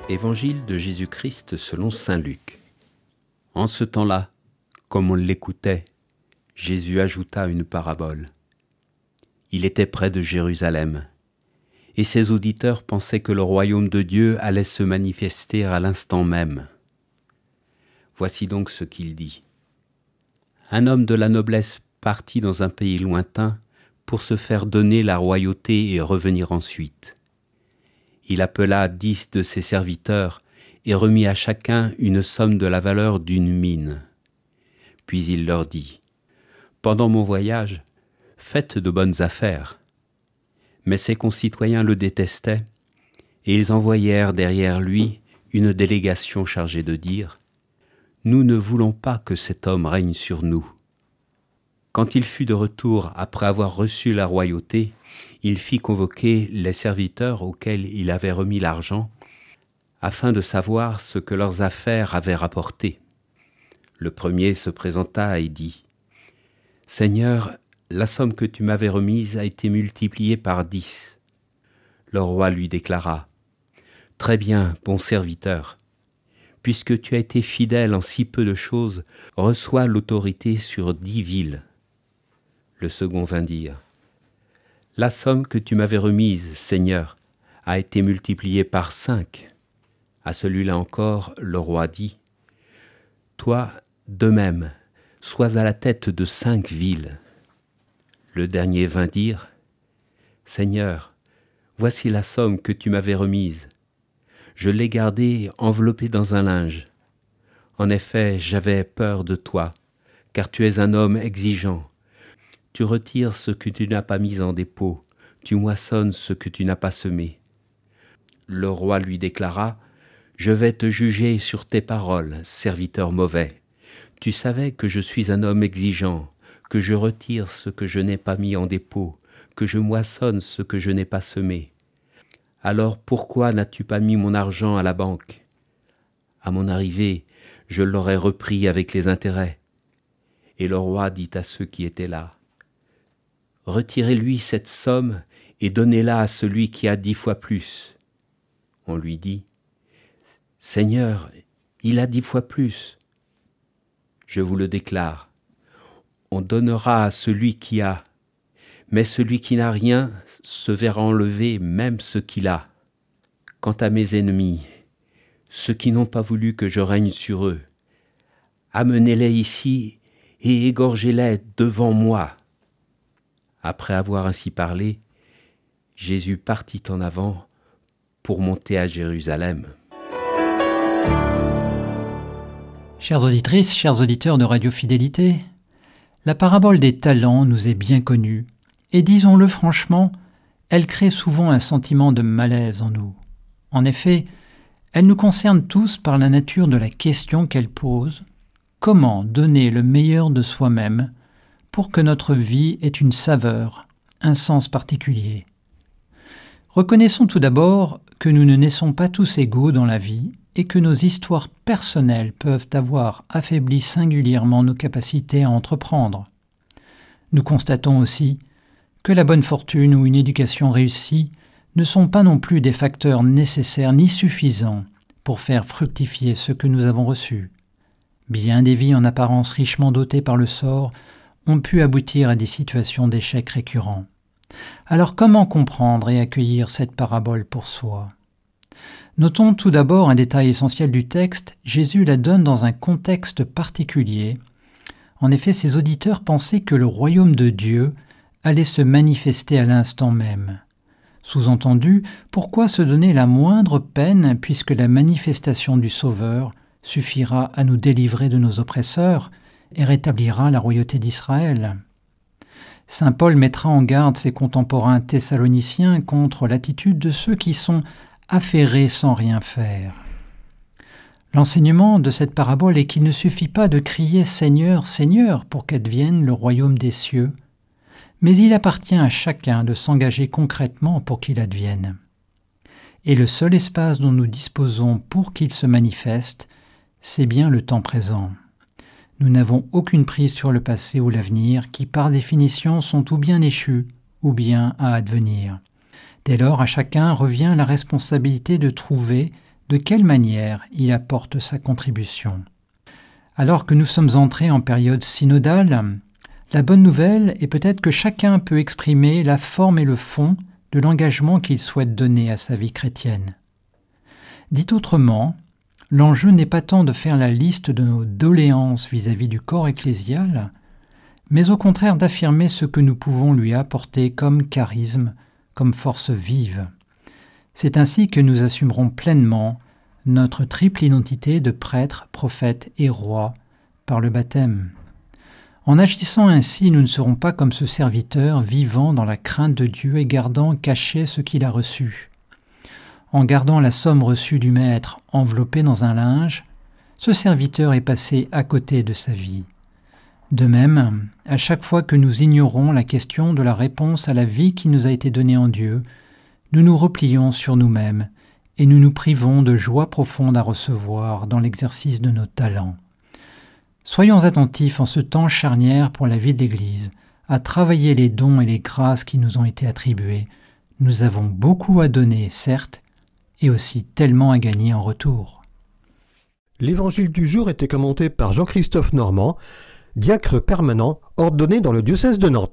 Évangile de Jésus-Christ selon saint Luc. En ce temps-là, comme on l'écoutait, Jésus ajouta une parabole. Il était près de Jérusalem, et ses auditeurs pensaient que le royaume de Dieu allait se manifester à l'instant même. Voici donc ce qu'il dit. Un homme de la noblesse partit dans un pays lointain pour se faire donner la royauté et revenir ensuite. Il appela 10 de ses serviteurs et remit à chacun une somme de la valeur d'une mine. Puis il leur dit : « Pendant mon voyage, faites de bonnes affaires. » Mais ses concitoyens le détestaient, et ils envoyèrent derrière lui une délégation chargée de dire : « Nous ne voulons pas que cet homme règne sur nous. » Quand il fut de retour après avoir reçu la royauté, il fit convoquer les serviteurs auxquels il avait remis l'argent, afin de savoir ce que leurs affaires avaient rapporté. Le premier se présenta et dit : « Seigneur, la somme que tu m'avais remise a été multipliée par 10. » Le roi lui déclara : « Très bien, bon serviteur. Puisque tu as été fidèle en si peu de choses, reçois l'autorité sur 10 villes. » Le second vint dire : « La somme que tu m'avais remise, Seigneur, a été multipliée par 5. » À celui-là encore, le roi dit : « Toi, de même, sois à la tête de 5 villes. » Le dernier vint dire : « Seigneur, voici la somme que tu m'avais remise. Je l'ai gardée enveloppée dans un linge. En effet, j'avais peur de toi, car tu es un homme exigeant. Tu retires ce que tu n'as pas mis en dépôt, tu moissonnes ce que tu n'as pas semé. » Le roi lui déclara : « Je vais te juger sur tes paroles, serviteur mauvais. Tu savais que je suis un homme exigeant, que je retire ce que je n'ai pas mis en dépôt, que je moissonne ce que je n'ai pas semé. Alors pourquoi n'as-tu pas mis mon argent à la banque ? À mon arrivée, je l'aurais repris avec les intérêts. » Et le roi dit à ceux qui étaient là : « Retirez-lui cette somme et donnez-la à celui qui a 10 fois plus. » On lui dit : « Seigneur, il a 10 fois plus. » Je vous le déclare, on donnera à celui qui a, mais celui qui n'a rien se verra enlever même ce qu'il a. Quant à mes ennemis, ceux qui n'ont pas voulu que je règne sur eux, amenez-les ici et égorgez-les devant moi. » Après avoir ainsi parlé, Jésus partit en avant pour monter à Jérusalem. Chères auditrices, chers auditeurs de Radio Fidélité, la parabole des talents nous est bien connue, et disons-le franchement, elle crée souvent un sentiment de malaise en nous. En effet, elle nous concerne tous par la nature de la question qu'elle pose : comment donner le meilleur de soi-même pour que notre vie ait une saveur, un sens particulier ? Reconnaissons tout d'abord que nous ne naissons pas tous égaux dans la vie et que nos histoires personnelles peuvent avoir affaibli singulièrement nos capacités à entreprendre. Nous constatons aussi que la bonne fortune ou une éducation réussie ne sont pas non plus des facteurs nécessaires ni suffisants pour faire fructifier ce que nous avons reçu. Bien des vies en apparence richement dotées par le sort ont pu aboutir à des situations d'échec récurrents. Alors comment comprendre et accueillir cette parabole pour soi ? Notons tout d'abord un détail essentiel du texte, Jésus la donne dans un contexte particulier. En effet, ses auditeurs pensaient que le royaume de Dieu allait se manifester à l'instant même. Sous-entendu, pourquoi se donner la moindre peine puisque la manifestation du Sauveur suffira à nous délivrer de nos oppresseurs et rétablira la royauté d'Israël ? Saint Paul mettra en garde ses contemporains thessaloniciens contre l'attitude de ceux qui sont affairés sans rien faire. L'enseignement de cette parabole est qu'il ne suffit pas de crier « Seigneur, Seigneur » pour qu'advienne le royaume des cieux, mais il appartient à chacun de s'engager concrètement pour qu'il advienne. Et le seul espace dont nous disposons pour qu'il se manifeste, c'est bien le temps présent. Nous n'avons aucune prise sur le passé ou l'avenir qui, par définition, sont ou bien échus ou bien à advenir. Dès lors, à chacun revient la responsabilité de trouver, de quelle manière il apporte sa contribution. Alors que nous sommes entrés en période synodale, la bonne nouvelle est peut-être que chacun peut exprimer la forme et le fond de l'engagement qu'il souhaite donner à sa vie chrétienne. Dit autrement, l'enjeu n'est pas tant de faire la liste de nos doléances vis-à-vis du corps ecclésial, mais au contraire d'affirmer ce que nous pouvons lui apporter comme charisme, comme force vive. C'est ainsi que nous assumerons pleinement notre triple identité de prêtre, prophète et roi par le baptême. En agissant ainsi, nous ne serons pas comme ce serviteur vivant dans la crainte de Dieu et gardant caché ce qu'il a reçu. En gardant la somme reçue du Maître enveloppée dans un linge, ce serviteur est passé à côté de sa vie. De même, à chaque fois que nous ignorons la question de la réponse à la vie qui nous a été donnée en Dieu, nous nous replions sur nous-mêmes et nous nous privons de joie profonde à recevoir dans l'exercice de nos talents. Soyons attentifs en ce temps charnière pour la vie de l'Église, à travailler les dons et les grâces qui nous ont été attribués. Nous avons beaucoup à donner, certes, et aussi tellement à gagner en retour. L'évangile du jour était commenté par Jean-Christophe Normand, diacre permanent ordonné dans le diocèse de Nantes.